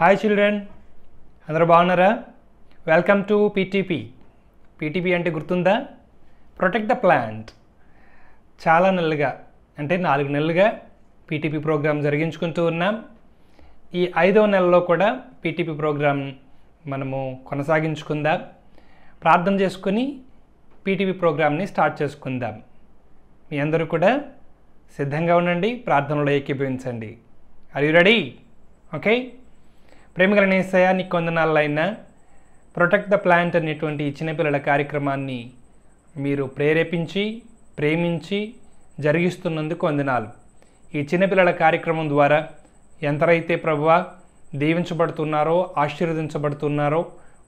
Hi children, అందరూ బాగున్నారా? Welcome to PTP. PTP అంటే గుర్తుందా? Protect the plant. చాలా నెలలుగా అంటే 4 నెలలుగా పీటీపీ ప్రోగ్రాం జరిగించుకుంటూ ఉన్నాం. ఈ 5వ నెలలో కూడా పీటీపీ ప్రోగ్రాం మనము కొనసాగించుకుందాం. ప్రార్థన చేసుకుని పీటీపీ ప్రోగ్రాంని స్టార్ట్ చేసుకుందాం. మీ అందరూ కూడా సిద్ధంగా ఉండండి, ప్రార్థనలో ఏకీభవించండి. Are you ready? ఓకే. ప్రేమగల యేసయ్యా, నీకు వందనాలైనా ప్రొటెక్ట్ ద ప్లాంట్ అనేటువంటి చిన్నపిల్లల కార్యక్రమాన్ని మీరు ప్రేరేపించి ప్రేమించి జరిగిస్తున్నందుకు వందనాలు. ఈ చిన్నపిల్లల కార్యక్రమం ద్వారా ఎంతరైతే ప్రభువా దీవించబడుతున్నారో ఆశీర్వదించబడుతున్నారో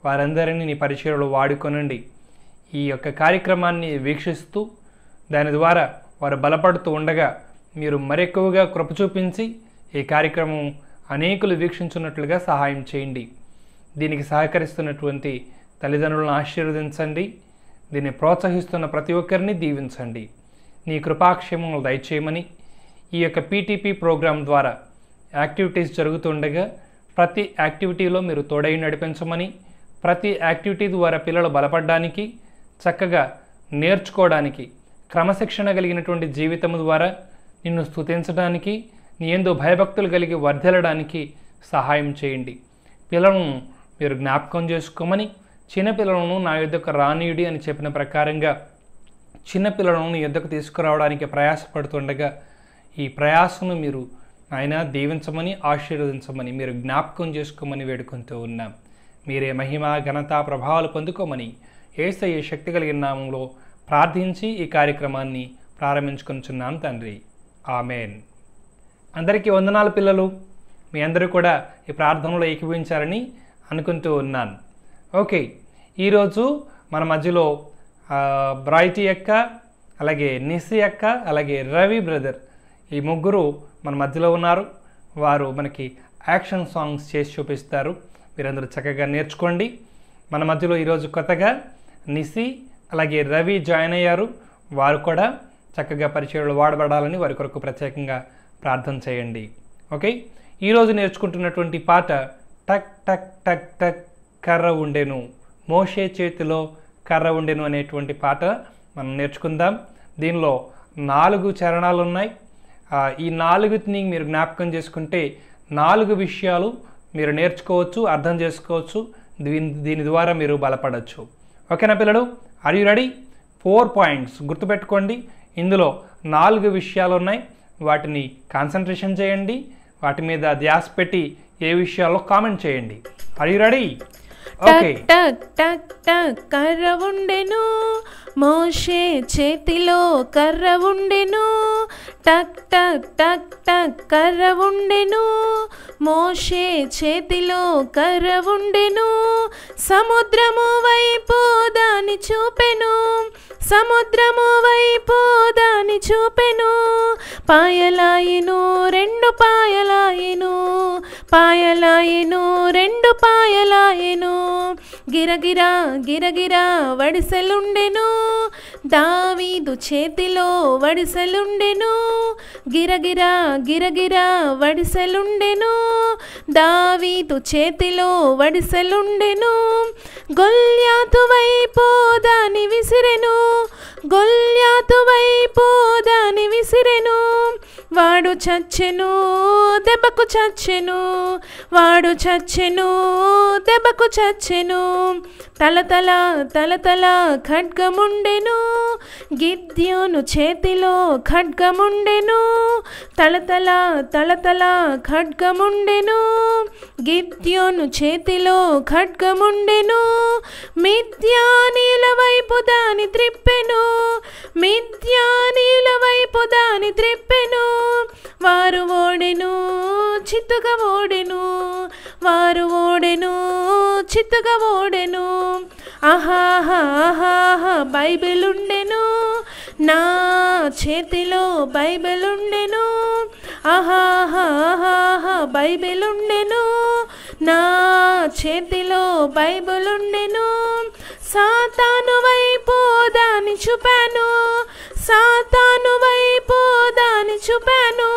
వారందరినీ నీ పరిచర్యలో వాడుకొనండి. ఈ యొక్క కార్యక్రమాన్ని వీక్షిస్తూ దాని ద్వారా వారు బలపడుతూ ఉండగా మీరు మరెక్కువగా కృప చూపించి ఈ కార్యక్రమం అనేకులు వీక్షించున్నట్లుగా సహాయం చేయండి. దీనికి సహకరిస్తున్నటువంటి తల్లిదండ్రులను ఆశీర్వదించండి. దీన్ని ప్రోత్సహిస్తున్న ప్రతి ఒక్కరిని దీవించండి. నీ కృపాక్షేమములు దయచేయమని ఈ యొక్క పీటీపీ ప్రోగ్రాం ద్వారా యాక్టివిటీస్ జరుగుతుండగా ప్రతి యాక్టివిటీలో మీరు తోడై నడిపించమని, ప్రతి యాక్టివిటీ ద్వారా పిల్లలు బలపడడానికి, చక్కగా నేర్చుకోవడానికి, క్రమశిక్షణ కలిగినటువంటి జీవితం ద్వారా నిన్ను స్తుతించడానికి, నీ యందు భయభక్తులు కలిగి వర్ధిల్లడానికి సహాయం చేయండి. పిల్లలను మీరు జ్ఞాపకం చేసుకోమని, చిన్నపిల్లలను నా యొద్దకు రానీయుడి అని చెప్పిన ప్రకారంగా చిన్నపిల్లలను నీ యొద్దకు తీసుకురావడానికి ప్రయాసపడుతుండగా ఈ ప్రయాసను మీరు ఆయన దీవించమని ఆశీర్వదించమని మీరు జ్ఞాపకం చేసుకోమని వేడుకుంటూ ఉన్నాం. మీరే మహిమ ఘనత ప్రభావాలు పొందుకోమని యేసయ్య శక్తి కలిగిన నామంలో ప్రార్థించి ఈ కార్యక్రమాన్ని ప్రారంభించుకొనిచున్నాం తండ్రి. ఆమెన్. అందరికీ వందనాలు పిల్లలు. మీ అందరూ కూడా ఈ ప్రార్థనలో ఏకీభవించారని అనుకుంటూ ఉన్నాను. ఓకే, ఈరోజు మన మధ్యలో బ్రైటీ అక్క, అలాగే నిసి అక్క, అలాగే రవి బ్రదర్, ఈ ముగ్గురు మన మధ్యలో ఉన్నారు. వారు మనకి యాక్షన్ సాంగ్స్ చేసి చూపిస్తారు. మీరందరూ చక్కగా నేర్చుకోండి. మన మధ్యలో ఈరోజు కొత్తగా నిసి అలాగే రవి జాయిన్ అయ్యారు. వారు కూడా చక్కగా పరిచయంలో వాడబడాలని వారి కొరకు ప్రత్యేకంగా ప్రార్థన చేయండి. ఓకే, ఈరోజు నేర్చుకుంటున్నటువంటి పాట టక్ టక్ టక్ టక్ కర్ర ఉండెను, మోషే చేతిలో కర్ర ఉండెను అనేటువంటి పాట మనం నేర్చుకుందాం. దీనిలో 4 చరణాలు ఉన్నాయి. ఈ 4ని మీరు జ్ఞాపకం చేసుకుంటే 4 విషయాలు మీరు నేర్చుకోవచ్చు, అర్థం చేసుకోవచ్చు. దీని ద్వారా మీరు బలపడవచ్చు. ఓకేనా పిల్లలు? Are you ready? 4 పాయింట్స్ గుర్తుపెట్టుకోండి. ఇందులో 4 విషయాలు ఉన్నాయి. వాటిని కాన్సన్ట్రేషన్ చేయండి, వాటి మీద ధ్యాస పెట్టి ఏ విషయాల్లో కామెంట్ చేయండి. Are you ready? ఓకే. టక్ టక్ టక్ కర్ర ఉండెను, మోషే చేతిలో కర్ర ఉండెను. టక్ టక్ టక్ టక్ కర్ర ఉండెను, మోషే చేతిలో కర్ర ఉండెను. సముద్రము వైపు దాని చూపెను, సముద్రము వైపు దాని చూపెను. పాయలాయెను 2 పాయలాయెను, పాయలాయెను 2 పాయలాయెను. గిరగిరా గిరగిరా వడిసెలుండెను, దావీదు చేతిలో వడిసెలుండెను. గిరగిరా గిరగిరా వడిసెలుండెను, దావీదు చేతిలో వడిసెలుండెను. గొల్యాతు వైపు దాని విసిరెను, గొల్యాతు వైపు దాని విసిరెను. వాడు చచ్చెను దెబ్బకు చచ్చెను, వాడు చచ్చెను దెబ్బకు చచ్చెను. తలతల తలతల ఖడ్గముండెను, గిద్యోను చేతిలో ఖడ్గముండెను. తలతల తలతల ఖడ్గముండెను, గిద్యోను చేతిలో ఖడ్గముండెను. మిద్యానీల వైపు దాని త్రిప్పెను, మిద్యానీల వైపు దాని త్రిప్పెను. వారు ఓడెను చిత్తుగా ఓడెను, వారు ఓడెను చిత్తుగా ఓడెను. ఆహాహా ఆహాహా బైబిల్ ఉండెను, నా చేతిలో బైబిల్ ఉండెను. ఆహాహా ఆహాహా బైబిల్ ఉండెను, నా చేతిలో బైబిల్ ఉండెను. సాతాను వైపు దాని చూపాను, సాతాను వైపు దాని చూపాను.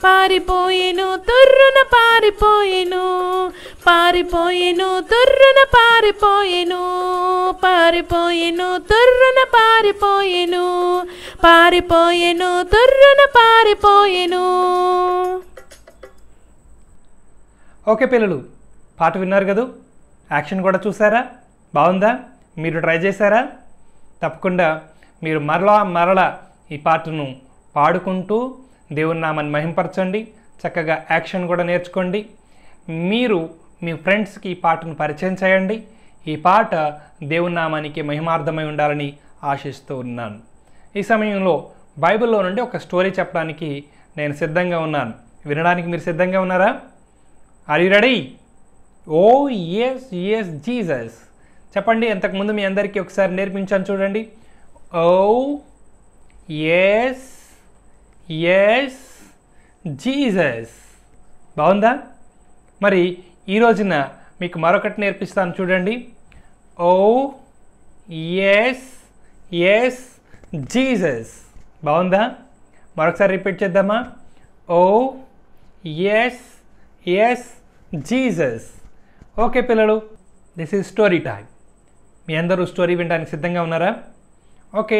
పారిపోయెను తుర్రున పారిపోయెను, పారిపోయెను తుర్రున పారిపోయెను, పారిపోయెను తుర్రున పారిపోయెను, పారిపోయెను తుర్రున పారిపోయెను. ఓకే పిల్లలు, పాట విన్నారు కదా, యాక్షన్ కూడా చూసారా? బాగుందా? మీరు ట్రై చేశారా? తప్పకుండా మీరు మరలా ఈ పాటను పాడుకుంటూ దేవుని నామాన్ని మహింపరచండి. చక్కగా యాక్షన్ కూడా నేర్చుకోండి. మీరు మీ ఫ్రెండ్స్కి ఈ పాటను పరిచయం చేయండి. ఈ పాట దేవుని నామానికి మహిమార్థమై ఉండాలని ఆశిస్తూ ఉన్నాను. ఈ సమయంలో బైబిల్లో నుండి ఒక స్టోరీ చెప్పడానికి నేను సిద్ధంగా ఉన్నాను. వినడానికి మీరు సిద్ధంగా ఉన్నారా? Are you ready? Oh yes yes Jesus చెప్పండి. ఇంతకుముందు మీ అందరికీ ఒకసారి నేర్పించాను చూడండి. Oh yes yes Jesus. బాగుందా? మరి ఈ రోజున మీకు మరొకటి నేర్పిస్తాను చూడండి. Oh yes yes Jesus. బాగుందా? మరొకసారి రిపీట్ చేద్దామా? Oh yes yes Jesus. Okay పిల్లలు, దిస్ ఈజ్ స్టోరీ టైం. మీ అందరూ స్టోరీ వినడానికి సిద్ధంగా ఉన్నారా? Okay,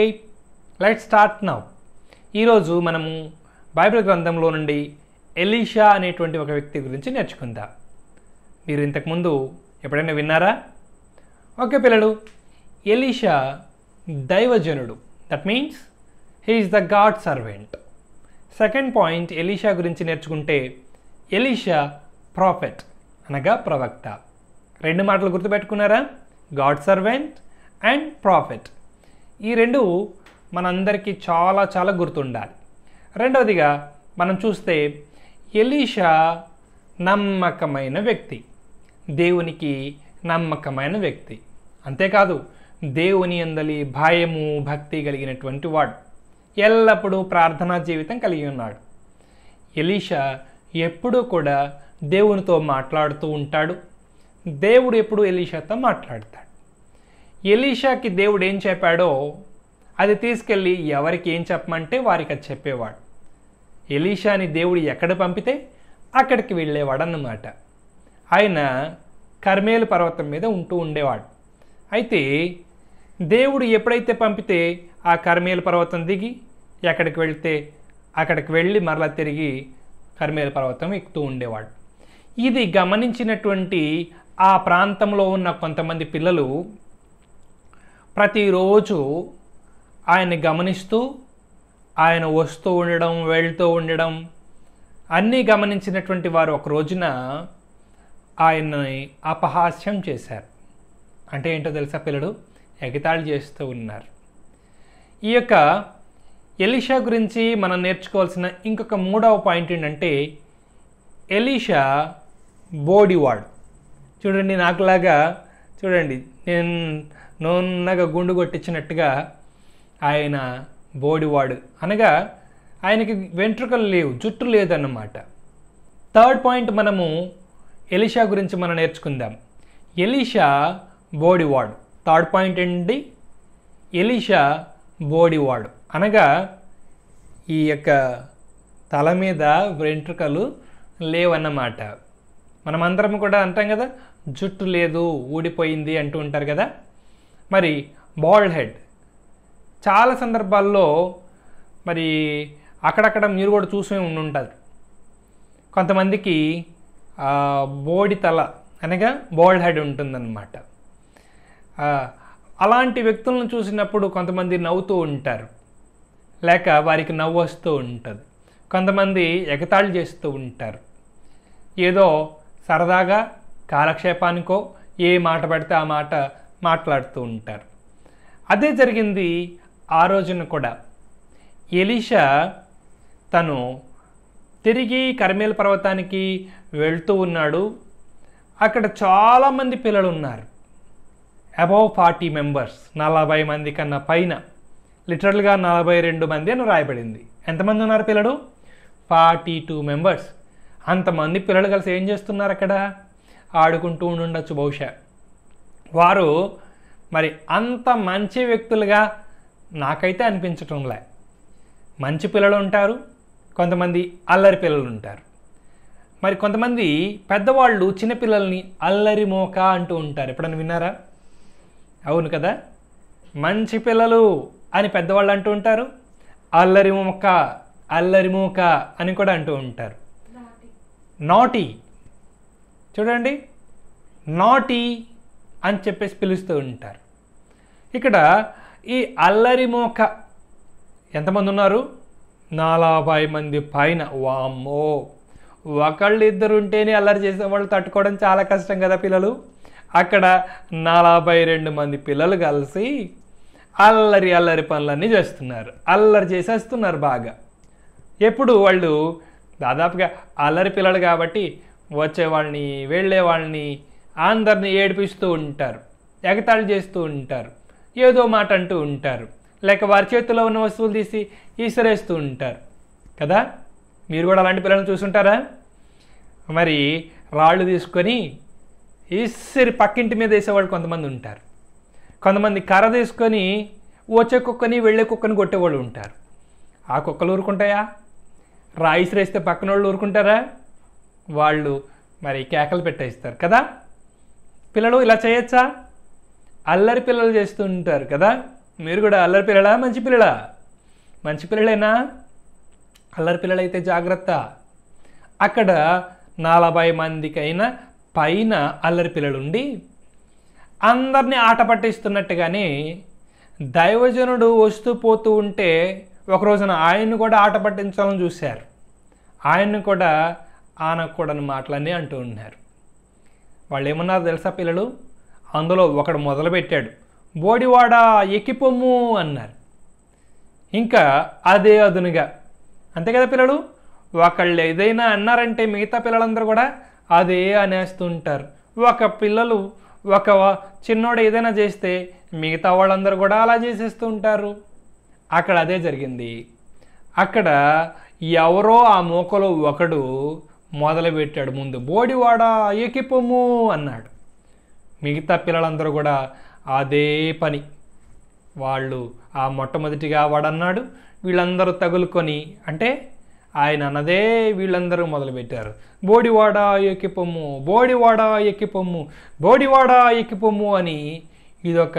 let's start now. ఈరోజు మనము బైబిల్ గ్రంథంలో నుండి ఎలీషా అనేటువంటి ఒక వ్యక్తి గురించి నేర్చుకుందాం. మీరు ఇంతకుముందు ఎప్పుడైనా విన్నారా? ఓకే పిల్లలు, ఎలీషా దైవజనుడు. That means he is the God servant. Second point, Elisha గురించి నేర్చుకుంటే ఎలీషా ప్రాఫెట్ అనగా ప్రవక్త. రెండు మాటలు గుర్తుపెట్టుకున్నారా? God servant and prophet. ఈ రెండు మనందరికీ చాలా చాలా గుర్తుండాలి. రెండవదిగా మనం చూస్తే ఎలీషా నమ్మకమైన వ్యక్తి, దేవునికి నమ్మకమైన వ్యక్తి. అంతేకాదు దేవుని యందలి భయము భక్తి కలిగినటువంటి వాడు. ఎల్లప్పుడూ ప్రార్థనా జీవితం కలిగి ఉన్నాడు. ఎలీషా ఎప్పుడూ కూడా దేవునితో మాట్లాడుతూ ఉంటాడు. దేవుడు ఎప్పుడు ఎలీషాతో మాట్లాడతాడు. ఎలీషాకి దేవుడు ఏం చెప్పాడో అది తీసుకెళ్ళి ఎవరికి ఏం చెప్పమంటే వారికి అది చెప్పేవాడు. ఎలీషాని దేవుడు ఎక్కడ పంపితే అక్కడికి వెళ్ళేవాడు అన్నమాట. ఆయన కర్మేలు పర్వతం మీద ఉంటూ ఉండేవాడు. అయితే దేవుడు ఎప్పుడైతే పంపితే ఆ కర్మేలు పర్వతం దిగి ఎక్కడికి వెళ్తే అక్కడికి వెళ్ళి మరలా తిరిగి కర్మేలు పర్వతం ఎక్కుతూ ఉండేవాడు. ఇది గమనించినటువంటి ఆ ప్రాంతంలో ఉన్న కొంతమంది పిల్లలు ప్రతిరోజు ఆయన్ని గమనిస్తూ ఆయన వస్తూ ఉండడం వెళ్తూ ఉండడం అన్నీ గమనించినటువంటి వారు ఒక రోజున ఆయన్ని అపహాస్యం చేశారు. అంటే ఏంటో తెలుసా పిల్లలు? ఎగతాళి చేస్తూ ఉన్నారు. ఈ యొక్క ఎలీషా గురించి మనం నేర్చుకోవాల్సిన ఇంకొక మూడవ పాయింట్ ఏంటంటే ఎలీషా బోడివాడు. చూడండి, నాకులాగా చూడండి, నేను నూనెగా గుండు కొట్టించినట్టుగా ఆయన బోడివాడు అనగా ఆయనకి వెంట్రుకలు లేవు, జుట్టు లేదన్నమాట. థర్డ్ పాయింట్ మనము ఎలీషా గురించి మనం నేర్చుకుందాం. ఎలీషా బోడివాడు. థర్డ్ పాయింట్ ఏంటి? ఎలీషా బోడివాడు అనగా ఈ యొక్క తల మీద వెంట్రుకలు లేవన్నమాట. మనమందరం కూడా అంటాం కదా, జుట్టు లేదు, ఊడిపోయింది అంటూ ఉంటారు కదా. మరి బాల్డ్ హెడ్ చాలా సందర్భాల్లో మరి అక్కడక్కడ మీరు కూడా చూసే ఉండుంటారు. కొంతమందికి బోడి తల అనగా బాల్డ్ హెడ్ ఉంటుందన్నమాట. అలాంటి వ్యక్తులను చూసినప్పుడు కొంతమంది నవ్వుతూ ఉంటారు, లేక వారికి నవ్వు వస్తూ ఉంటుంది. కొంతమంది ఎగతాళి చేస్తూ ఉంటారు. ఏదో సరదాగా కాలక్షేపానికో ఏ మాట పడితే ఆ మాట మాట్లాడుతూ ఉంటారు. అదే జరిగింది ఆ రోజున కూడా. ఎలీషా తను తిరిగి కర్మేలు పర్వతానికి వెళ్తూ ఉన్నాడు. అక్కడ చాలామంది పిల్లలు ఉన్నారు. అబౌవ్ 40 మెంబర్స్, 40 మంది కన్నా పైన. లిటరల్గా 42 మంది అని రాయబడింది. ఎంతమంది ఉన్నారు పిల్లలు? 42 మెంబర్స్. అంతమంది పిల్లలు కలిసి ఏం చేస్తున్నారు అక్కడ? ఆడుకుంటూ ఉండొచ్చు బహుశా. వారు మరి అంత మంచి వ్యక్తులుగా నాకైతే అనిపించటంలే. మంచి పిల్లలు ఉంటారు, కొంతమంది అల్లరి పిల్లలు ఉంటారు. మరి కొంతమంది పెద్దవాళ్ళు చిన్నపిల్లల్ని అల్లరి మోక అంటూ ఉంటారు. ఎప్పుడైనా విన్నారా? అవును కదా, మంచి పిల్లలు అని పెద్దవాళ్ళు అంటూ ఉంటారు, అల్లరి మోక అని కూడా అంటూ ఉంటారు. నాటీ, చూడండి, నాటీ అని చెప్పేసి పిలుస్తూ ఉంటారు. ఇక్కడ ఈ అల్లరి మోక ఎంతమంది ఉన్నారు? 40 మంది పైన. వామ్మో, ఒకళ్ళు ఇద్దరు ఉంటేనే అల్లరి చేసేవాళ్ళు తట్టుకోవడం చాలా కష్టం కదా పిల్లలు. అక్కడ 42 మంది పిల్లలు కలిసి అల్లరి పనులన్నీ చేస్తున్నారు, అల్లరి చేసేస్తున్నారు బాగా. ఎప్పుడు వాళ్ళు దాదాపుగా అల్లరి పిల్లలు కాబట్టి వచ్చేవాళ్ళని వెళ్ళేవాళ్ళని అందరినీ ఏడిపిస్తూ ఉంటారు, ఎగతాళి చేస్తూ ఉంటారు, ఏదో మాట అంటూ ఉంటారు, లేక వారి చేతిలో ఉన్న వస్తువులు తీసి ఈసరేస్తూ ఉంటారు కదా. మీరు కూడా అలాంటి పిల్లలను చూసుంటారా? మరి రాళ్ళు తీసుకొని ఈసరి పక్కింటి మీద వేసేవాళ్ళు కొంతమంది ఉంటారు. కొంతమంది కర్ర తీసుకొని వచ్చే కుక్కని వెళ్ళే కుక్కని కొట్టేవాళ్ళు ఉంటారు. ఆ కుక్కలు ఊరుకుంటాయా? రాయి ఇసిరేస్తే పక్కన వాళ్ళు ఊరుకుంటారా? వాళ్ళు మరి కేకలు పెట్టేస్తారు కదా. పిల్లలు ఇలా చేయొచ్చా? అల్లరి పిల్లలు చేస్తూ ఉంటారు కదా. మీరు కూడా అల్లరి పిల్లలా, మంచి పిల్లలా? మంచి పిల్లలేనా? అల్లరి పిల్లలైతే జాగ్రత్త. అక్కడ 40 మందికైనా పైన అల్లరి పిల్లలుండి అందరినీ ఆట పట్టిస్తున్నట్టుగానే దైవజనుడు వస్తూ పోతూ ఉంటే ఒక రోజున ఆయన్ని కూడా ఆట పట్టించాలని చూశారు. ఆయన్ని కూడా ఆనకూడని మాటలన్నీ అంటూ ఉన్నారు. వాళ్ళు ఏమన్నారు తెలుసా పిల్లలు? అందులో ఒకడు మొదలుపెట్టాడు, బోడివాడా ఎక్కిపొమ్ము అన్నారు. ఇంకా అదే అదునుగా, అంతే కదా పిల్లలు, ఒకళ్ళు ఏదైనా అన్నారంటే మిగతా పిల్లలందరూ కూడా అదే అనేస్తూ ఉంటారు. ఒక చిన్నోడు ఏదైనా చేస్తే మిగతా వాళ్ళందరూ కూడా అలా చేసేస్తూ ఉంటారు. అక్కడ అదే జరిగింది. అక్కడ ఎవరో ఆ మోకలో ఒకడు మొదలుపెట్టాడు, ముందు బోడివాడా ఎక్కిపొమ్ము అన్నాడు. మిగతా పిల్లలందరూ కూడా అదే పని. వాళ్ళు ఆ మొట్టమొదటిగా వాడన్నాడు, వీళ్ళందరూ తగులుకొని, అంటే ఆయన అన్నదే వీళ్ళందరూ మొదలుపెట్టారు, బోడివాడా ఎక్కిపొమ్ము, బోడివాడా ఎక్కిపొమ్ము, బోడివాడా ఎక్కిపొమ్ము అని. ఇదొక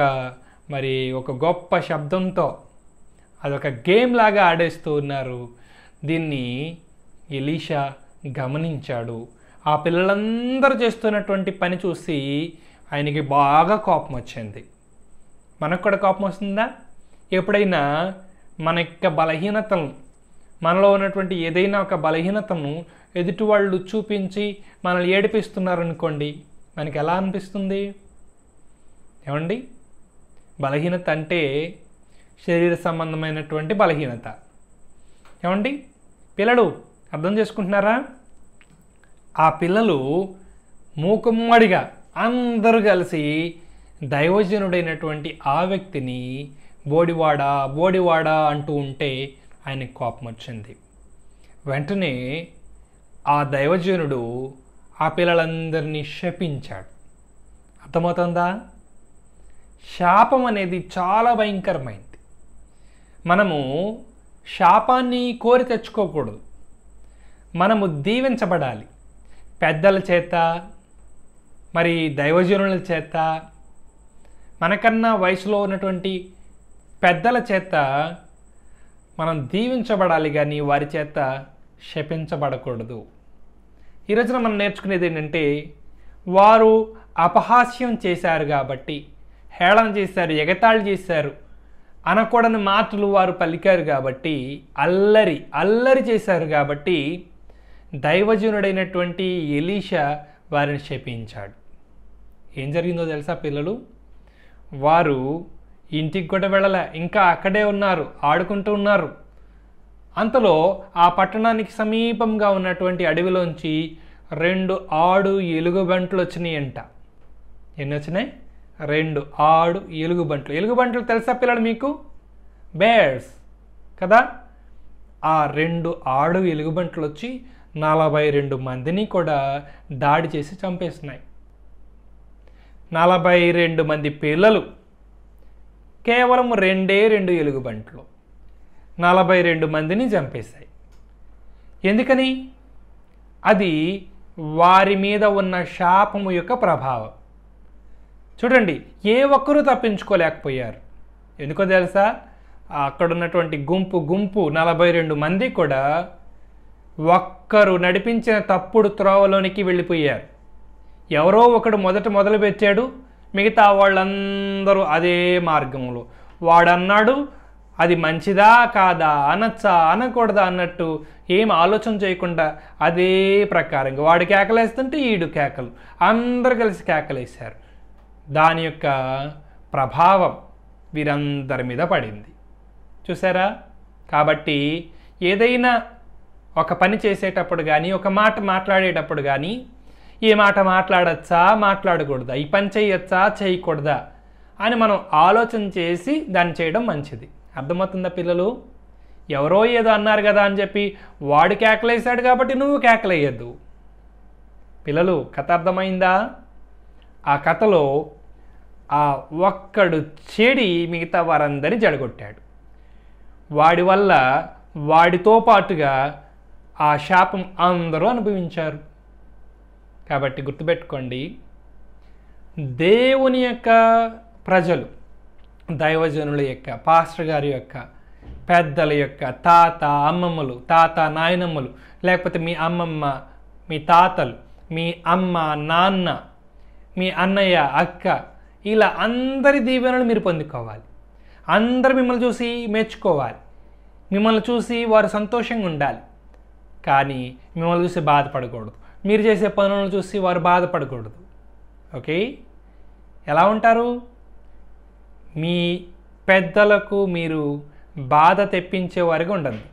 మరి ఒక గొప్ప శబ్దంతో అదొక గేమ్ లాగా ఆడేస్తూ ఉన్నారు. దీన్ని ఎలీషా గమనించాడు. ఆ పిల్లలందరూ చేస్తున్నటువంటి పని చూసి ఆయనకి బాగా కోపం వచ్చింది. మనకు కూడా కోపం వస్తుందా? ఎప్పుడైనా మన యొక్క బలహీనతలను, మనలో ఉన్నటువంటి ఏదైనా ఒక బలహీనతను ఎదుటి వాళ్ళు చూపించి మనల్ని ఏడిపిస్తున్నారనుకోండి, మనకి ఎలా అనిపిస్తుంది? ఏమండి, బలహీనత అంటే శరీర సంబంధమైనటువంటి బలహీనత. ఏమండి పిల్లలు, అర్థం చేసుకుంటున్నారా? ఆ పిల్లలు మూకుమ్మడిగా అందరూ కలిసి దైవజనుడైనటువంటి ఆ వ్యక్తిని బోడివాడా బోడివాడా అంటూ ఉంటే ఆయనకి కోపం వచ్చింది. వెంటనే ఆ దైవజనుడు ఆ పిల్లలందరినీ శపించాడు. అర్థమవుతుందా? శాపం అనేది చాలా భయంకరమైంది. మనము శాపాన్ని కోరి తెచ్చుకోకూడదు. మనము దీవించబడాలి. పెద్దల చేత, మరి దైవజనుల చేత, మనకన్నా వయసులో ఉన్నటువంటి పెద్దల చేత మనం దీవించబడాలి, కానీ వారి చేత శపించబడకూడదు. ఈరోజున మనం నేర్చుకునేది ఏంటంటే, వారు అపహాస్యం చేశారు కాబట్టి, హేళన చేశారు, ఎగతాళి చేశారు, అనకూడని మాటలు వారు పలికారు కాబట్టి, అల్లరి చేశారు కాబట్టి దైవజనుడైనటువంటి ఎలీషా వారిని శపించాడు. ఏం జరిగిందో తెలుసా పిల్లలు? వారు ఇంటికి కూడా వెళ్ళలే, ఇంకా అక్కడే ఉన్నారు, ఆడుకుంటూ ఉన్నారు. అంతలో ఆ పట్టణానికి సమీపంగా ఉన్నటువంటి అడవిలోంచి 2 ఆడు ఎలుగుబంట్లు వచ్చినాయంట. ఎన్ని వచ్చినాయి? 2 ఆడు ఎలుగుబంట్లు. ఎలుగుబంట్లు తెలుసా పిల్లలు మీకు? బేర్స్ కదా. ఆ 2 ఆడు ఎలుగుబంట్లు వచ్చి 42 మందిని కూడా దాడి చేసి చంపేస్తున్నాయి. 42 మంది పిల్లలు, కేవలం 2 ఎలుగుబంట్లు 42 మందిని చంపేశాయి. ఎందుకని? అది వారి మీద ఉన్న శాపము యొక్క ప్రభావం. చూడండి, ఏ ఒక్కరూ తప్పించుకోలేకపోయారు. ఎందుకో తెలుసా? అక్కడ ఉన్నటువంటి గుంపు 42 మంది కూడా ఒక్కరు నడిపించిన తప్పుడు త్రోవలోనికి వెళ్ళిపోయారు. ఎవరో ఒకడు మొదలుపెట్టాడు, మిగతా వాళ్ళందరూ అదే మార్గంలో. వాడన్నాడు అది మంచిదా కాదా, అనొచ్చా అనకూడదా అన్నట్టు ఏం ఆలోచన చేయకుండా అదే ప్రకారంగా వాడు కేకలేస్తుంటే ఈడు కేకలు, అందరూ కలిసి కేకలేశారు. దాని యొక్క ప్రభావం వీరందరి మీద పడింది. చూసారా? కాబట్టి ఏదైనా ఒక పని చేసేటప్పుడు కానీ, ఒక మాట మాట్లాడేటప్పుడు కానీ, ఈ మాట మాట్లాడచ్చా మాట్లాడకూడదా, ఈ పని చేయొచ్చా చేయకూడదా అని మనం ఆలోచన చేసి దాన్ని చేయడం మంచిది. అర్థమవుతుందా పిల్లలు? ఎవరో ఏదో అన్నారు కదా అని చెప్పి వాడు కేకలేశాడు కాబట్టి నువ్వు కేకలేయద్దు. పిల్లలు, కథ అర్థమైందా? ఆ కథలో ఆ ఒక్కడు చెడి మిగతా వారందరినీ జడగొట్టాడు. వాడి వల్ల వాడితో పాటుగా ఆ శాపం అందరూ అనుభవించారు. కాబట్టి గుర్తుపెట్టుకోండి, దేవుని యొక్క ప్రజలు, దైవజనుల యొక్క, పాస్టర్ గారి యొక్క, పెద్దల యొక్క, తాత అమ్మమ్మలు, తాత నాయనమ్మలు, లేకపోతే మీ అమ్మమ్మ, మీ తాతలు, మీ అమ్మ నాన్న, మీ అన్నయ్య అక్క, ఇలా అందరి దీవెనలు మీరు పొందుకోవాలి. అందరు మిమ్మల్ని చూసి మెచ్చుకోవాలి, మిమ్మల్ని చూసి వారు సంతోషంగా ఉండాలి. కానీ మిమ్మల్ని చూసి బాధపడకూడదు, మీరు చేసే పనులను చూసి వారు బాధపడకూడదు. ఓకే? ఎలా ఉంటారు? మీ పెద్దలకు మీరు బాధ తెప్పించేవారుగా ఉండండి.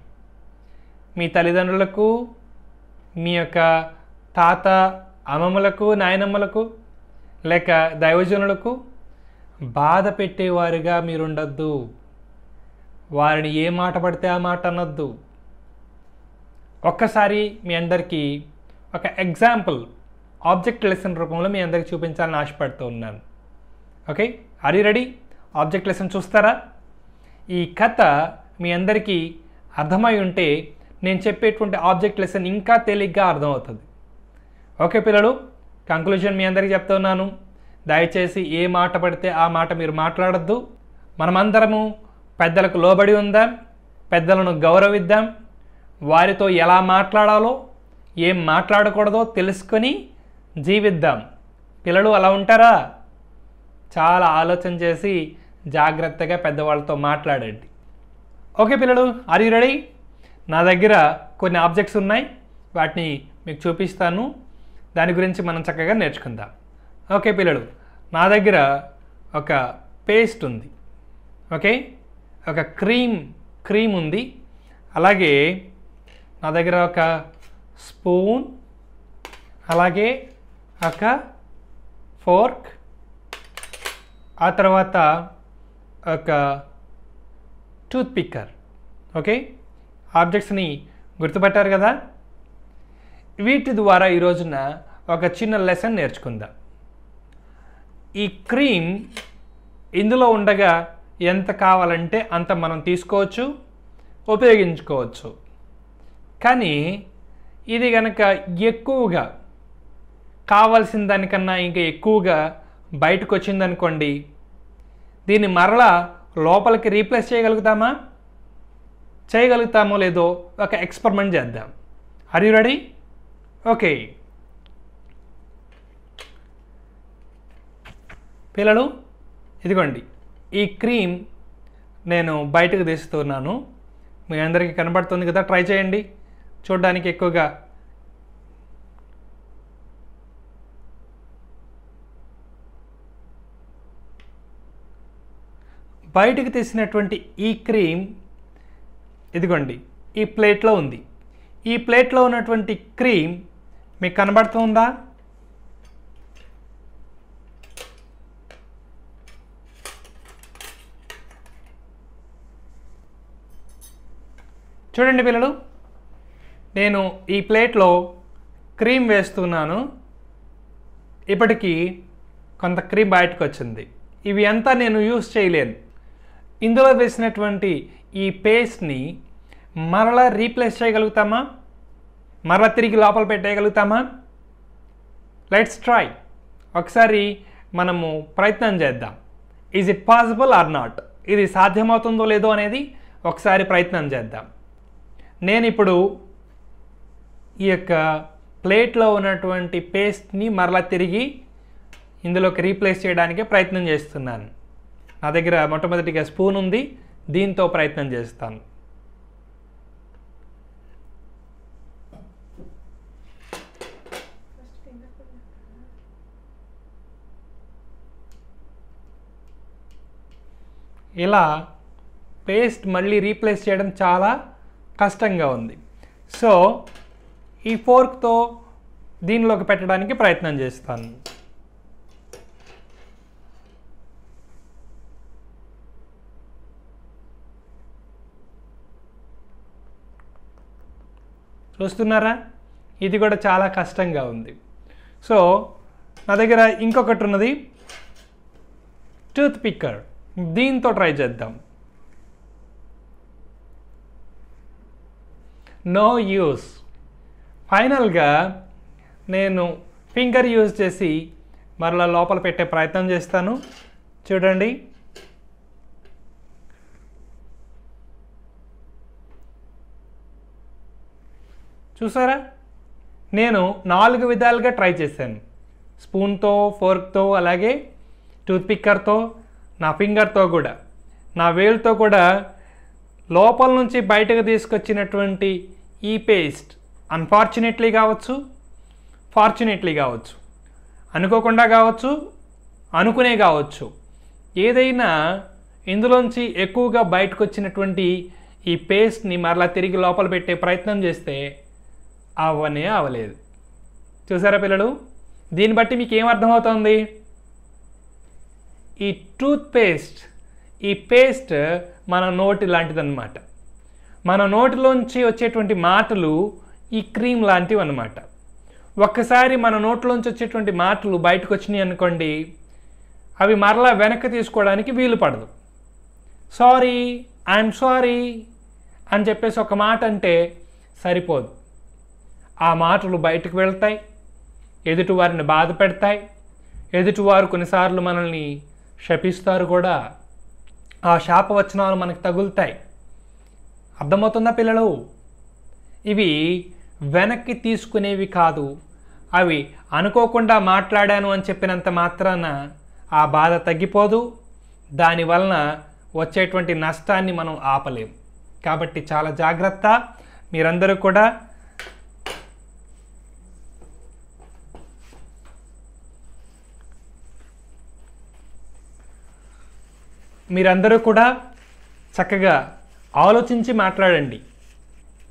మీ తల్లిదండ్రులకు, మీ యొక్క తాత అమ్మమ్మలకు, నాయనమ్మలకు, లేక దైవజనులకు బాధ పెట్టేవారుగా మీరు ఉండద్దు. వారిని ఏ మాట పడితే ఆ మాట అనొద్దు. ఒక్కసారి మీ అందరికీ ఒక ఎగ్జాంపుల్ ఆబ్జెక్ట్ లెసన్ రూపంలో మీ అందరికీ చూపించాలని ఆశపడుతూ ఉన్నాను. Okay, are you ready? Object lesson చూస్తారా? ఈ కథ మీ అందరికీ అర్థమై ఉంటే నేను చెప్పేటువంటి ఆబ్జెక్ట్ లెసన్ ఇంకా తేలిగ్గా అర్థమవుతుంది. ఓకే పిల్లలు, కంక్లూజన్ మీ అందరికీ చెప్తున్నాను. దయచేసి ఏ మాట పడితే ఆ మాట మీరు మాట్లాడద్దు. మనమందరము పెద్దలకు లోబడి ఉందాం, పెద్దలను గౌరవిద్దాం, వారితో ఎలా మాట్లాడాలో ఏం మాట్లాడకూడదో తెలుసుకొని జీవిద్దాం. పిల్లలు అలా ఉంటారా? చాలా ఆలోచన చేసి జాగ్రత్తగా పెద్దవాళ్ళతో మాట్లాడండి. ఓకే పిల్లలు, ఆర్ యు రెడీ? నా దగ్గర కొన్ని ఆబ్జెక్ట్స్ ఉన్నాయి, వాటిని మీకు చూపిస్తాను. దాని గురించి మనం చక్కగా నేర్చుకుందాం. ఓకే పిల్లలు, నా దగ్గర ఒక పేస్ట్ ఉంది. ఓకే, ఒక క్రీమ్ ఉంది. అలాగే నా దగ్గర ఒక స్పూన్, అలాగే ఒక ఫోర్క్, ఆ తర్వాత ఒక టూత్ పిక్కర్. ఓకే, ఆబ్జెక్ట్స్ని గుర్తుపట్టారు కదా? వీటి ద్వారా ఈరోజున ఒక చిన్న లెసన్ నేర్చుకుందాం. ఈ క్రీమ్ ఇందులో ఉండగా ఎంత కావాలంటే అంత మనం తీసుకోవచ్చు, ఉపయోగించుకోవచ్చు. కానీ ఇది కనుక ఎక్కువగా కావాల్సిన దానికన్నా ఇంకా ఎక్కువగా బయటకు వచ్చిందనుకోండి, దీన్ని మరలా లోపలికి రీప్లేస్ చేయగలుగుతామో లేదో ఒక ఎక్స్పెరిమెంట్ చేద్దాం. Are you ready? ఓకే పిల్లలు, ఇదిగోండి ఈ క్రీమ్ నేను బయటకు తీస్తున్నాను. మీ అందరికీ కనబడుతుంది కదా? ట్రై చేయండి చూడడానికి. ఎక్కువగా బయటకు తీసినటువంటి ఈ క్రీమ్ ఇదిగోండి ఈ ప్లేట్లో ఉంది. ఈ ప్లేట్లో ఉన్నటువంటి క్రీమ్ మీకు కనబడుతుందా? చూడండి పిల్లలు, నేను ఈ ప్లేట్లో క్రీమ్ వేస్తున్నాను. ఇప్పటికీ కొంత క్రీమ్ బయటకు వచ్చింది. ఇవి అంతా నేను యూస్ చేయలేను. ఇందులో వేసినటువంటి ఈ పేస్ట్ని మరలా రీప్లేస్ చేయగలుగుతామా? మరలా తిరిగి లోపల పెట్టేయగలుగుతామా? Let's try. ఒకసారి మనము ప్రయత్నం చేద్దాం. Is it possible are not? ఇది సాధ్యమవుతుందో లేదో అనేది ఒకసారి ప్రయత్నం చేద్దాం. నేను ఇప్పుడు ఈ యొక్క ప్లేట్లో ఉన్నటువంటి పేస్ట్ని మరలా తిరిగి ఇందులోకి రీప్లేస్ చేయడానికి ప్రయత్నం చేస్తున్నాను. నా దగ్గర మొట్టమొదటిగా స్పూన్ ఉంది, దీంతో ప్రయత్నం చేస్తాను. ఇలా పేస్ట్ మళ్ళీ రీప్లేస్ చేయడం చాలా కష్టంగా ఉంది. సో ఈ ఫోర్క్తో దీనిలోకి పెట్టడానికి ప్రయత్నం చేస్తాను. చూస్తున్నారా? ఇది కూడా చాలా కష్టంగా ఉంది. సో నా దగ్గర ఇంకొకటి ఉన్నది, టూత్ పిక్కర్. దీంతో ట్రై చేద్దాం. No use. ఫైనల్గా నేను ఫింగర్ యూజ్ చేసి మరలా లోపల పెట్టే ప్రయత్నం చేస్తాను. చూడండి, చూసారా? నేను 4 విధాలుగా ట్రై చేశాను. స్పూన్తో, ఫోర్క్తో, అలాగే టూత్ పిక్కర్తో, నా ఫింగర్తో కూడా, నా వేలుతో కూడా లోపల నుంచి బయటకు తీసుకొచ్చినటువంటి ఈ పేస్ట్ అన్ఫార్చునేట్లీ కావచ్చు, ఫార్చునేట్లీ కావచ్చు, అనుకోకుండా కావచ్చు, అనుకునే కావచ్చు, ఏదైనా ఇందులోంచి ఎక్కువగా బయటకు వచ్చినటువంటి ఈ పేస్ట్ని మరలా తిరిగి లోపల పెట్టే ప్రయత్నం చేస్తే అవ్వలేదు. చూసారా పిల్లలు? దీన్ని బట్టి మీకు ఏం అర్థమవుతుంది? ఈ టూత్ పేస్ట్, ఈ పేస్ట్ మన నోటి లాంటిదన్నమాట. మన నోటిలోంచి వచ్చేటువంటి మాటలు ఈ క్రీమ్ లాంటివి అన్నమాట. ఒక్కసారి మన నోట్లోంచి వచ్చేటువంటి మాటలు బయటకు వచ్చినాయి అనుకోండి, అవి మరలా వెనక్కి తీసుకోవడానికి వీలు పడదు. సారీ, ఐఎమ్ సారీ అని చెప్పేసి ఒక మాట అంటే సరిపోదు. ఆ మాటలు బయటకు వెళ్తాయి, ఎదుటివారిని బాధ పెడతాయి, ఎదుటివారు కొన్నిసార్లు మనల్ని శపిస్తారు కూడా. ఆ శాపవచనాలు మనకు తగులుతాయి. అర్థమవుతుందా పిల్లలు? ఇవి వెనక్కి తీసుకునేవి కాదు. అవి అనుకోకుండా మాట్లాడాను అని చెప్పినంత మాత్రాన ఆ బాధ తగ్గిపోదు. దానివలన వచ్చేటువంటి నష్టాన్ని మనం ఆపలేము. కాబట్టి చాలా జాగ్రత్త. మీరందరూ కూడా చక్కగా ఆలోచించి మాట్లాడండి.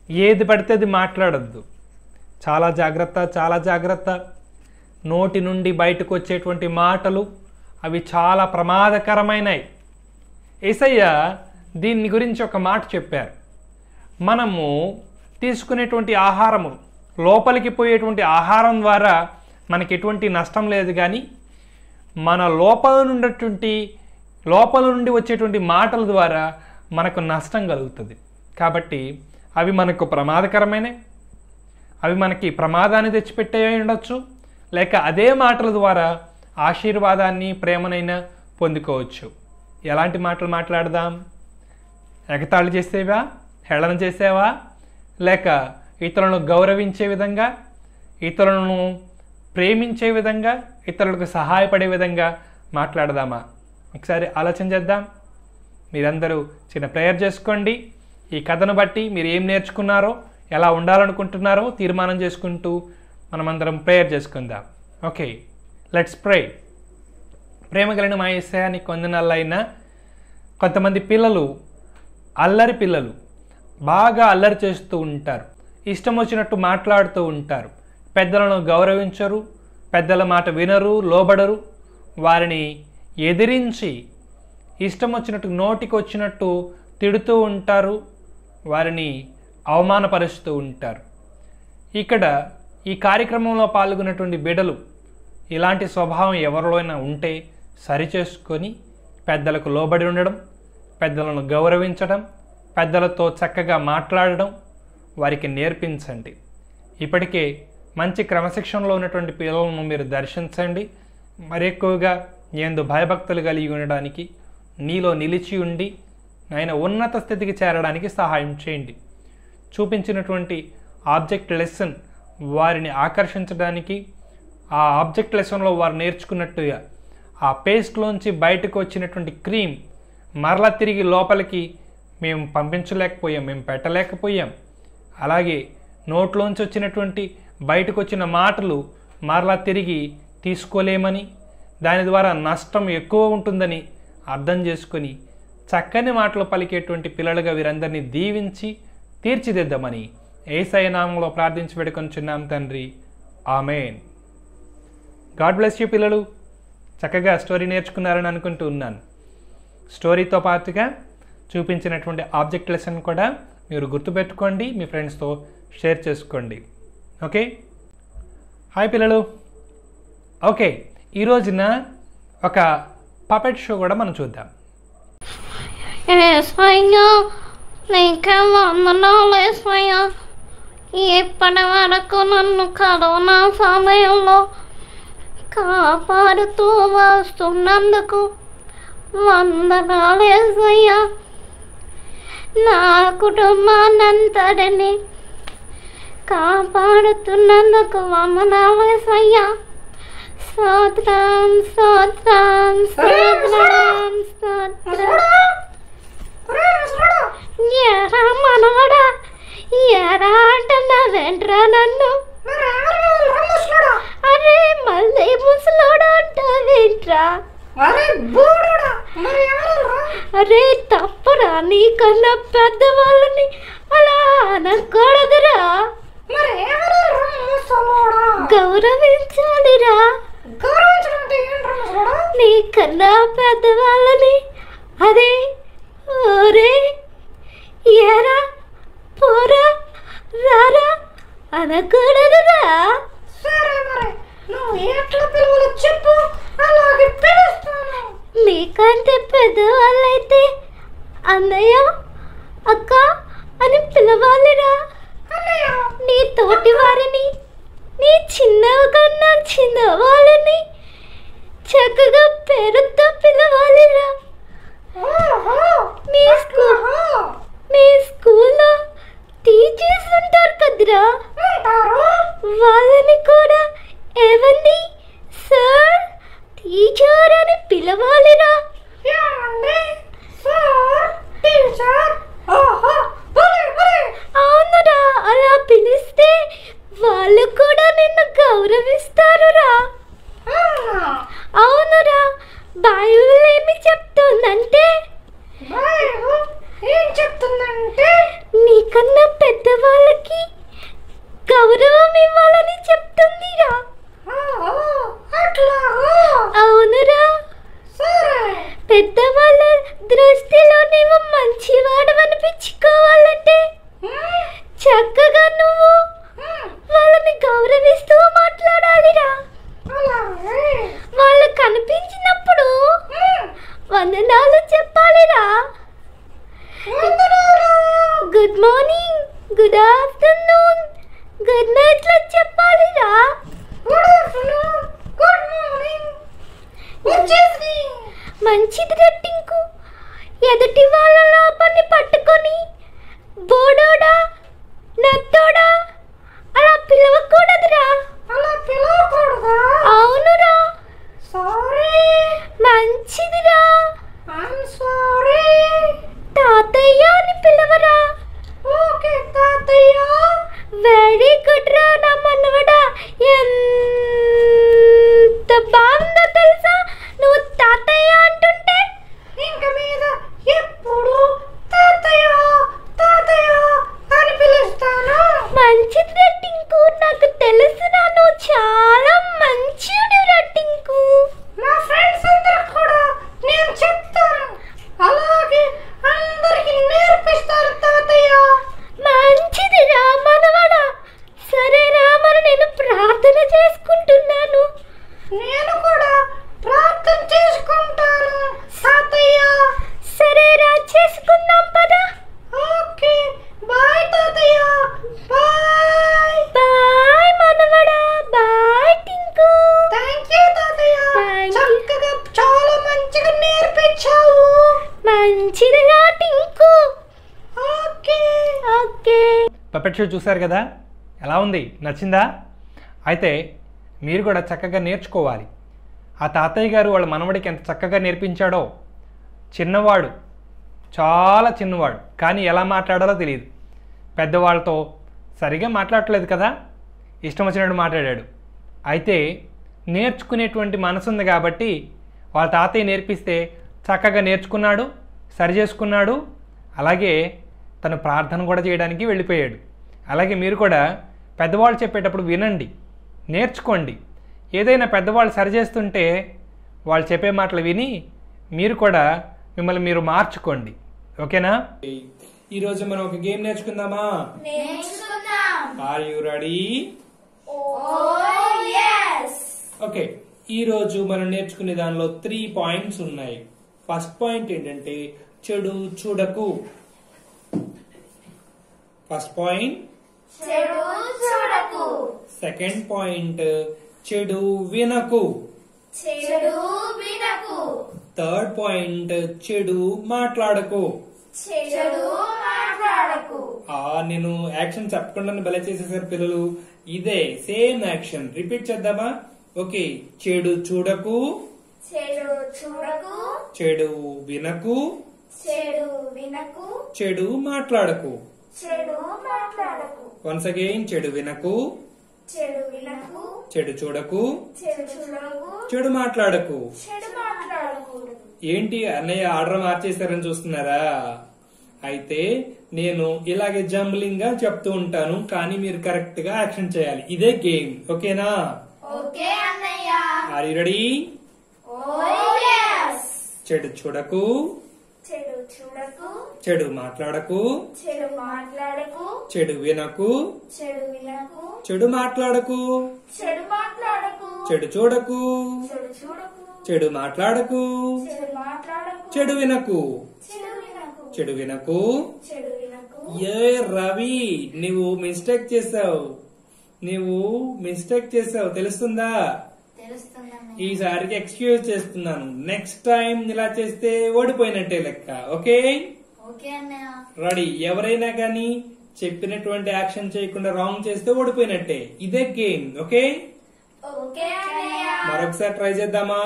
ఏది పడితే అది మాట్లాడద్దు. చాలా జాగ్రత్త, చాలా జాగ్రత్త. నోటి నుండి బయటకు వచ్చేటువంటి మాటలు అవి చాలా ప్రమాదకరమైనవి. యేసయ్య దీని గురించి ఒక మాట చెప్పారు. మనము తీసుకునేటువంటి ఆహారము, లోపలికి పోయేటువంటి ఆహారం ద్వారా మనకి ఎటువంటి నష్టం లేదు, కానీ మన లోపల నుండి వచ్చేటువంటి మాటల ద్వారా మనకు నష్టం కలుగుతుంది. కాబట్టి అవి మనకు ప్రమాదకరమైనవి. అవి మనకి ప్రమాదాన్ని తెచ్చిపెట్టే ఉండొచ్చు, లేక అదే మాటల ద్వారా ఆశీర్వాదాన్ని, ప్రేమనైనా పొందుకోవచ్చు. ఎలాంటి మాటలు మాట్లాడదాం? ఎగతాళి చేసేవా, హేళన చేసేవా, లేక ఇతరులను గౌరవించే విధంగా, ఇతరులను ప్రేమించే విధంగా, ఇతరులకు సహాయపడే విధంగా మాట్లాడదామా? ఒకసారి ఆలోచన చేద్దాం. మీరందరూ చిన్న ప్రేయర్ చేసుకోండి. ఈ కథను బట్టి మీరు ఏం నేర్చుకున్నారో, ఎలా ఉండాలనుకుంటున్నారో తీర్మానం చేసుకుంటూ మనమందరం ప్రేయర్ చేసుకుందాం. Okay, let's pray. ప్రేమ కలిగిన మా యేసయ్యా, నీకు వందనాలైనా. కొంతమంది పిల్లలు, అల్లరి పిల్లలు, బాగా అల్లరి చేస్తూ ఉంటారు, ఇష్టం వచ్చినట్టు మాట్లాడుతూ ఉంటారు, పెద్దలను గౌరవించరు, పెద్దల మాట వినరు, లోబడరు, వారిని ఎదిరించి ఇష్టం వచ్చినట్టు నోటికి వచ్చినట్టు తిడుతూ ఉంటారు, వారిని అవమానపరుస్తూ ఉంటారు. ఇక్కడ ఈ కార్యక్రమంలో పాల్గొన్నటువంటి బిడ్డలు ఇలాంటి స్వభావం ఎవరిలోనైనా ఉంటే సరిచేసుకొని పెద్దలకు లోబడి ఉండడం, పెద్దలను గౌరవించడం, పెద్దలతో చక్కగా మాట్లాడడం వారికి నేర్పించండి. ఇప్పటికే మంచి క్రమశిక్షణలో ఉన్నటువంటి పిల్లలను మీరు దర్శించండి. మరి ఎక్కువగా ఎందు భయభక్తులు కలిగి ఉండడానికి, నీలో నిలిచి ఉండి ఆయన ఉన్నత స్థితికి చేరడానికి సహాయం చేయండి. చూపించినటువంటి ఆబ్జెక్ట్ లెసన్ వారిని ఆకర్షించడానికి, ఆ ఆబ్జెక్ట్ లెసన్లో వారు నేర్చుకున్నట్టుగా ఆ పేస్ట్లోంచి బయటకు వచ్చినటువంటి క్రీమ్ మరలా తిరిగి లోపలికి మేము పంపించలేకపోయాం, మేము పెట్టలేకపోయాం. అలాగే నోట్లోంచి వచ్చినటువంటి బయటకు వచ్చిన మాటలు మరలా తిరిగి తీసుకోలేమని, దాని ద్వారా నష్టం ఎక్కువ ఉంటుందని అర్థం చేసుకొని చక్కని మాటలు పలికేటువంటి పిల్లలుగా వీరందరినీ దీవించి తీర్చిదిద్దామని యేసయ్య నామములో ప్రార్థించి వేడుకొనుచున్నాం తండ్రి. ఆమేన్. గాడ్ బ్లెస్ యూ పిల్లలు. చక్కగా స్టోరీ నేర్చుకున్నారని అనుకుంటూ ఉన్నాను. స్టోరీతో పాటుగా చూపించినటువంటి ఆబ్జెక్ట్ లెసన్ కూడా మీరు గుర్తుపెట్టుకోండి, మీ ఫ్రెండ్స్తో షేర్ చేసుకోండి. ఓకే. హాయ్ పిల్లలు. ఓకే, ఈరోజున ఒక పపెట్ షో కూడా మనం చూద్దాం. నీకే వందనాలు యేసయ్యా. ఇప్పటి వరకు నన్ను కరోనా సమయంలో కాపాడుతూ వస్తున్నందుకు వందనాలు యేసయ్యా. నా కుటుంబాన్నంతటిని కాపాడుతున్నందుకు వందనాలు యేసయ్యా. స్తోత్రం స్తోత్రం స్తోత్రం స్తోత్రం. ఎరా మనవడా, ఎరా అంటున్నావేంట్రా నన్ను? అరే మళ్ళీ ముసలోడా అంటావేంట్రా? అరే తప్పురా, నీకన్నా పెద్దవాళ్ళని అలా అనకూడదురా, గౌరవించాలిరా. నీకన్నా పెద్దవాళ్ళని అదే ఓరే ఎరా పోరా రారా అనకూడదురా. నీకంటే పెద్దవాళ్ళైతే అన్నయ్య అక్క అని పిలవాలిరా. నీ తోటి వారిని, నీ చిన్నకన్నా చిన్నవాళ్ళని చక్కగా పేరుతో పిలవాలిరా. మీ స్కూల్లో టీచర్స్ ఉంటారు కదరా, వాళ్ళని కూడా ఏమండి సార్ టీచర్ అని పిలవాలిరా. అవునురా, అలా పిలిస్తే వాళ్ళు కూడా నిన్ను గౌరవిస్తారురా. అవునురా, బైబిల్ ఏమి చెప్తుందంటే నీకన్నా పెద్దవాళ్ళకి గౌరవం ఇవ్వాలని చెప్తుందిరా. అవునురా, పెద్దవాళ్ళ దృష్టిలో నువ్వు మంచివాడు అనిపించుకోవాలంటే చక్కగా నువ్వు వాళ్ళని గౌరవిస్తూ మాట్లాడాలిరా. వాళ్ళు కనిపించినప్పుడు వందనాలు చెప్పాలిరా. Good morning, good afternoon, good night లా చెప్పాలిరా. మంచిది రెట్టింకు. ఎదుటి వాళ్ళ లోపాన్ని పట్టుకొని బోడోడా నత్తోడా అలా పిలవకూడదురా. అవునురా. మంచిదిరా. తాతయ్య అని పిలవరా. వెరీ గుడ్ రా నా మనవడా. ఎంత బాగుందో తెలుసా నువ్వు తాతయ్య అంటుంటే. ఇంక మీద ఎప్పుడు తాతయ్య తాతయ్య అని పిలుస్తాను. మంచిదిగా Tinku. Okay okay. Puppet show చూశారు కదా, ఎలా ఉంది, నచ్చిందా? అయితే మీరు కూడా చక్కగా నేర్చుకోవాలి. ఆ తాతయ్య గారు వాళ్ళ మనవడికి ఎంత చక్కగా నేర్పించాడో. చిన్నవాడు, చాలా చిన్నవాడు, కానీ ఎలా మాట్లాడాలో తెలియదు. పెద్దవాళ్ళతో సరిగా మాట్లాడట్లేదు కదా, ఇష్టం వచ్చినట్టు మాట్లాడాడు. అయితే నేర్చుకునేటువంటి మనసు ఉంది కాబట్టి వాళ్ళ తాతయ్య నేర్పిస్తే చక్కగా నేర్చుకున్నాడు, సరి చేసుకున్నాడు. అలాగే తను ప్రార్థన కూడా చేయడానికి వెళ్ళిపోయాడు. అలాగే మీరు కూడా పెద్దవాళ్ళు చెప్పేటప్పుడు వినండి, నేర్చుకోండి. ఏదైనా పెద్దవాళ్ళు సరిచేస్తుంటే వాళ్ళు చెప్పే మాటలు విని మీరు కూడా మిమ్మల్ని మీరు మార్చుకోండి. ఓకేనా? ఈరోజు మనం ఒక గేమ్ నేర్చుకుందామా? Are you ready? ఓకే, ఈరోజు మనం నేర్చుకునే దానిలో 3 పాయింట్స్ ఉన్నాయి. ఫస్ట్ పాయింట్ ఏంటంటే చెడు చూడకు. ఫస్ట్ పాయింట్ చెడు చూడకు. సెకండ్ పాయింట్ చెడు వినకు. చెడు వినకు. థర్డ్ పాయింట్ చెడు మాట్లాడకు. చెడు మాట్లాడకు. నేను యాక్షన్ చెప్పకుండా భలే చేసేసారు పిల్లలు. ఇదే సేమ్ యాక్షన్ రిపీట్ చేద్దామా? ఓకే, చెడు చూడకు, చెడు చూడకు, చెడు వినకు, చెడు వినకు, చెడు మాట్లాడకు. చెడు మాట్లాడకు. వన్స్ అగైన్, చెడు వినకు, చెడు వినకు, చెడు చూడకు, చెడు చూడకు, చెడు మాట్లాడకు. చెడు మాట్లాడకూడదు. ఏంటి అన్నయ్య ఆర్డర్ మార్చేశారని చూస్తున్నారా? అయితే నేను ఇలాగే జంబ్లింగ్ గా చెప్తూ ఉంటాను, కానీ మీరు కరెక్ట్ గా యాక్షన్ చేయాలి. ఇదే గేమ్. ఓకేనా? ఓకే అన్నయ్య. Are you ready? Oh yes. చెడు చూడకు, చెడు చూడకు, చెడు మాట్లాడకు, చెడు మాట్లాడకు, చెడు వినకు, చెడు వినకు, చెడు మాట్లాడకు, చెడు మాట్లాడకు, చెడు చూడకు, చెడు చూడకు, చెడు మాట్లాడకు, చెడు మాట్లాడకు, చెడు వినకు, చెడు వినకు, చెడు వినకు. చెడు వినకు. ఏ రవి, నువ్వు మిస్టేక్ చేసావు, తెలుస్తుందా? తెలుస్తుందన్నయ్య. ఈసారికి ఎక్స్క్యూజ్ చేస్తున్నాను. నెక్స్ట్ టైం ఇలా చేస్తే ఓడిపోయినట్టే లెక్క. ఓకే? ఓకే అన్నయ్య. రెడీ? ఎవరైనా కానీ చెప్పినటువంటి యాక్షన్ చేయకుండా రాంగ్ చేస్తే ఓడిపోయినట్టే. ఇదే గేమ్. ఓకే? ఓకే అన్నయ్య. మరొకసారి ట్రై చేద్దామా?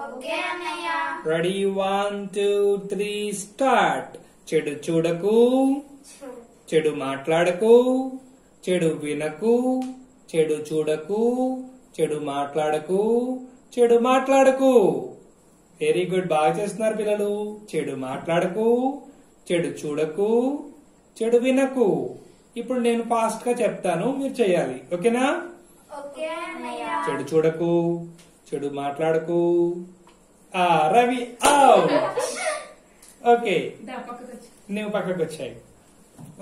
ఓకే అన్నయ్య. రెడీ? 1 2 3 స్టార్ట్. చెడు చూడకు, చెడు మాట్లాడకు, చెడు వినకు, చెడు చూడకు, చెడు మాట్లాడకు, చెడు మాట్లాడకు. వెరీ గుడ్, బాగా చేస్తున్నారు పిల్లలు. చెడు మాట్లాడకు, చెడు చూడకు, చెడు వినకు. ఇప్పుడు నేను ఫాస్ట్ గా చెప్తాను, మీరు చేయాలి. ఓకేనా? ఓకే అన్నయ్య. చెడు చూడకు, చెడు మాట్లాడకు. రవి ఓకే, నువ్వు పక్కకు వచ్చాయి.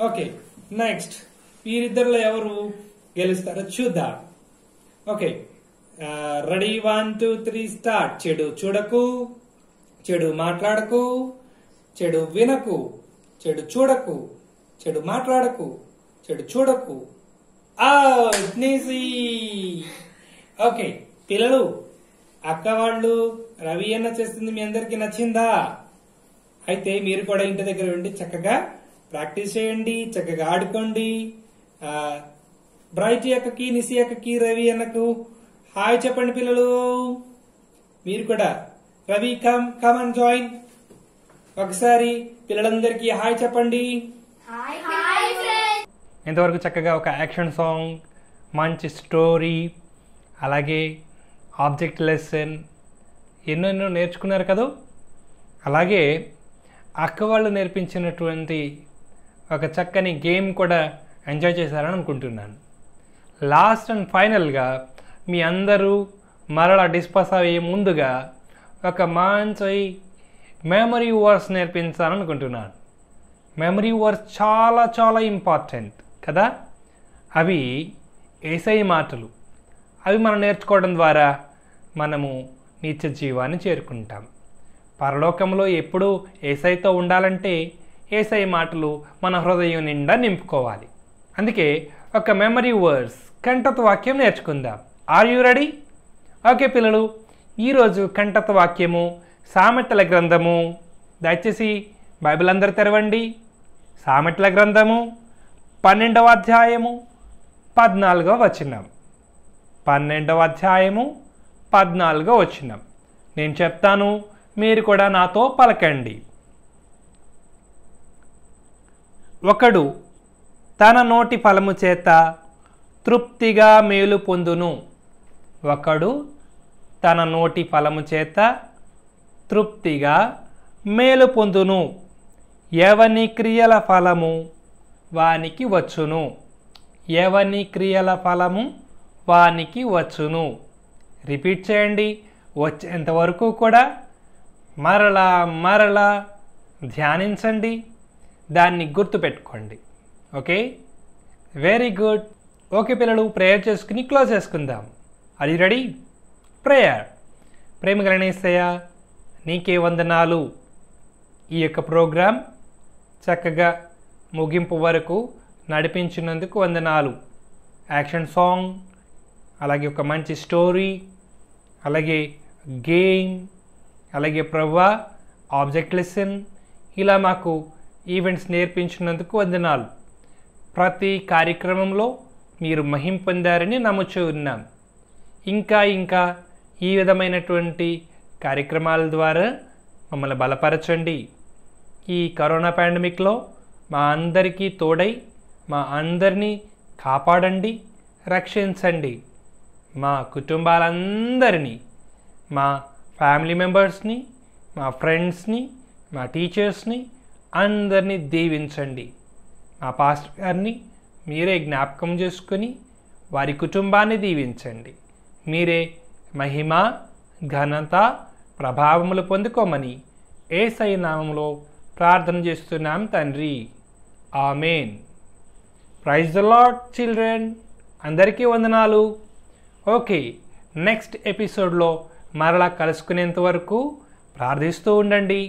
ఓకే, నెక్స్ట్ వీరిద్దరిలో ఎవరు గెలుస్తారో చూద్దాం. Okay, ready? 1 2 3 స్టార్ట్. చెడు చూడకు, చెడు మాట్లాడకు, చెడు వినకు, చెడు చూడకు, చెడు మాట్లాడకు, చెడు చూడకు. నీసి. ఓకే పిల్లలు, అక్క వాళ్ళు రవి అన్న చేస్తుంది మీ అందరికి నచ్చిందా? అయితే మీరు కూడా ఇంటి దగ్గర ఉండి చక్కగా ప్రాక్టీస్ చేయండి, చక్కగా ఆడుకోండి. బ్రైట్ అక్కకి, నిసి అక్కకి, రవి అన్నకు హాయ్ చెప్పండి పిల్లలు. మీరు కూడా రవి కమ్ అండ్ జాయిన్. ఒకసారి పిల్లలందరికీ హాయ్ చెప్పండి. Hi hi friends. ఇంతవరకు చక్కగా ఒక యాక్షన్ సాంగ్, మంచి స్టోరీ, అలాగే ఆబ్జెక్ట్ లెసన్ ఎన్నెన్నో నేర్చుకున్నారు కదా. అలాగే అక్క వాళ్ళు నేర్పించినటువంటి ఒక చక్కని గేమ్ కూడా ఎంజాయ్ చేశారని అనుకుంటున్నాను. లాస్ట్ అండ్ ఫైనల్గా మీ అందరూ మరలా డిస్పస్ అయ్యే ముందుగా ఒక మంచి మెమరీ వర్డ్స్ నేర్పించాలని అనుకుంటున్నాను. మెమరీ వర్డ్స్ చాలా చాలా ఇంపార్టెంట్ కదా. అవి యేసయ్య మాటలు. అవి మనం నేర్చుకోవడం ద్వారా మనము నిత్య జీవాన్ని చేరుకుంటాం. పరలోకంలో ఎప్పుడూ యేసయ్యతో ఉండాలంటే యేసయ్య మాటలు మన హృదయం నిండా నింపుకోవాలి. అందుకే ఒక మెమరీ వర్డ్స్ కంఠత వాక్యం నేర్చుకుందాం. Are you ready? ఓకే పిల్లలు, ఈరోజు కంఠత వాక్యము సామెతల గ్రంథము. దయచేసి బైబిల్ అందరు తెరవండి. సామెతల గ్రంథము 12వ అధ్యాయము 14వ వచనం. 12వ అధ్యాయము 14వ వచనం. నేను చెప్తాను, మీరు కూడా నాతో పలకండి. ఒకడు తన నోటి ఫలము చేత తృప్తిగా మేలు పొందును. ఒకడు తన నోటి ఫలము చేత తృప్తిగా మేలు పొందును. ఎవని క్రియల ఫలము వానికి వచ్చును. ఎవని క్రియల ఫలము వానికి వచ్చును. రిపీట్ చేయండి. వచ్చేంతవరకు కూడా మరలా మరలా ధ్యానించండి, దాన్ని గుర్తుపెట్టుకోండి. Okay, very good. ఓకే పిల్లలు, ప్రేయర్ చేసుకుని క్లోజ్ చేసుకుందాం. అది రెడీ? ప్రేయర్. ప్రేమగల యేసయ్యా, నీకే వందనాలు. ఈ యొక్క ప్రోగ్రాం చక్కగా ముగింపు వరకు నడిపించినందుకు వందనాలు. యాక్షన్ సాంగ్, అలాగే ఒక మంచి స్టోరీ, అలాగే గేమ్, అలాగే ప్రభువా ఆబ్జెక్ట్ లెసన్, ఇలా మాకు ఈవెంట్స్ నేర్పించినందుకు వందనాలు. ప్రతి కార్యక్రమంలో మీరు మహిమ పొందారని నమ్ముచూ ఉన్నాం. ఇంకా ఇంకా ఈ విధమైనటువంటి కార్యక్రమాల ద్వారా మమ్మల్ని బలపరచండి. ఈ కరోనా పాండమిక్లో మా అందరికీ తోడై మా అందరినీ కాపాడండి, రక్షించండి. మా కుటుంబాలందరినీ, మా ఫ్యామిలీ మెంబర్స్ని, మా ఫ్రెండ్స్ని, మా టీచర్స్ని అందరినీ దీవించండి. మా పాస్టర్ గారిని మీరే జ్ఞాపకం చేసుకొని వారి కుటుంబాన్ని దీవించండి. మీరే మహిమ, ఘనత, ప్రభావములు పొందుకోమని యేసయ్య నామములో ప్రార్థన చేస్తున్నాం తండ్రి. Amen. Praise the Lord children. అందరికీ వందనాలు. ఓకే, నెక్స్ట్ ఎపిసోడ్లో మరలా కలుసుకునేంత వరకు ప్రార్థిస్తూ ఉండండి.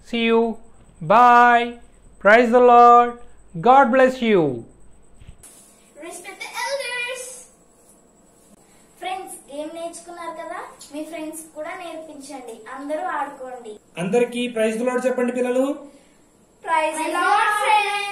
See you. Bye. Praise the Lord. God bless you. Respect the elders. Friends, game నేర్చుకున్నారు కదా, మీ ఫ్రెండ్స్ కూడా నేర్పించండి. అందరూ ఆడుకోండి. అందరికీ ప్రైజ్ ద లార్డ్ చెప్పండి పిల్లలు. Praise the Lord friends.